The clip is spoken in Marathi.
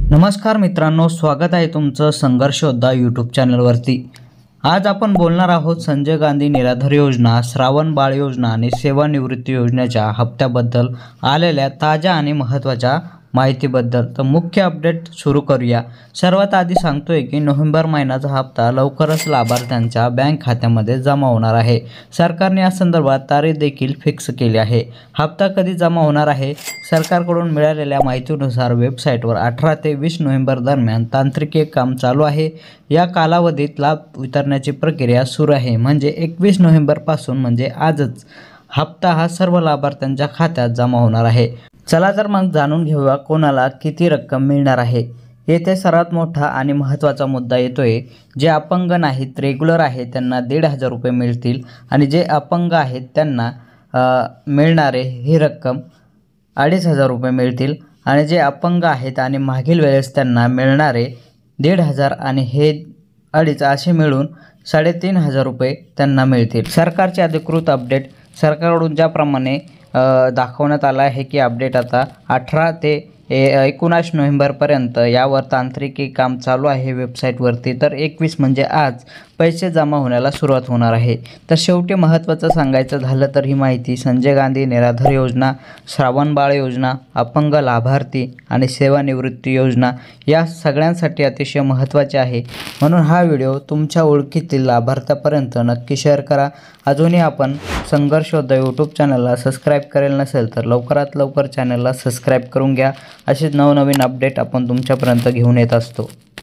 नमस्कार मित्रांनो, स्वागत आहे तुमचं संघर्ष योद्धा यूट्यूब चॅनलवरती। आज आपण बोलणार आहोत संजय गांधी निराधार योजना, श्रावण बाळ योजना आणि सेवानिवृत्ती योजनेच्या हप्त्याबद्दल आलेल्या ताज्या आणि महत्त्वाच्या माहितीबद्दल। तर मुख्य अपडेट सुरू करूया। सर्वात आधी सांगतोय की नोव्हेंबर महिन्याचा हप्ता लवकरच लाभार्थ्यांच्या बँक खात्यामध्ये जमा होणार आहे। सरकारने या संदर्भात तारीख देखील फिक्स केली आहे। हप्ता कधी जमा होणार आहे? सरकारकडून मिळालेल्या माहितीनुसार वेबसाईटवर 18 ते 20 नोव्हेंबर दरम्यान तांत्रिक काम चालू आहे। या कालावधीत लाभ वितरण्याची प्रक्रिया सुरू आहे, म्हणजे 21 नोव्हेंबर पासून म्हणजे आजच हप्ता हा सर्व लाभार्थ्यांच्या खात्यात जमा होणार आहे। चला तर मग जाणून घेऊया कोणाला किती रक्कम मिळणार आहे। येथे सर्वात मोठा आणि महत्त्वाचा मुद्दा येतोय, जे अपंग नाहीत, रेग्युलर आहेत त्यांना 1,500 रुपये मिळतील आणि जे अपंग आहेत त्यांना मिळणारे ही रक्कम 2,500 रुपये मिळतील आणि जे अपंग आहेत आणि मागील वेळेस त्यांना मिळणारे 1,500 आणि हे 2,500 असे मिळून 3,500 रुपये त्यांना मिळतील। सरकारचे अधिकृत अपडेट सरकारकडून ज्याप्रमाणे दाखवण्यात आला आहे की अपडेट आता 18 ते 19 नोव्हेंबरपर्यंत यावर तांत्रिकी काम चालू आहे वेबसाईटवरती। तर 21 म्हणजे आज पैसे जमा होण्याला सुरुवात होणार आहे। तर शेवटी महत्त्वाचं सांगायचं झालं तर ही माहिती संजय गांधी निराधार योजना, श्रावण बाळ योजना, अपंग लाभार्थी आणि सेवानिवृत्ती योजना या सगळ्यांसाठी अतिशय महत्त्वाची आहे। म्हणून हा व्हिडिओ तुमच्या ओळखीतील लाभार्थ्यापर्यंत नक्की शेअर करा। अजूनही आपण संघर्ष योद्धा यूट्यूब चॅनलला सबस्क्राईब करेल नसेल तर लवकरात लवकर चॅनलला सबस्क्राईब करून घ्या। असेच नवनवीन अपडेट आपण तुमच्यापर्यंत घेऊन येत असतो।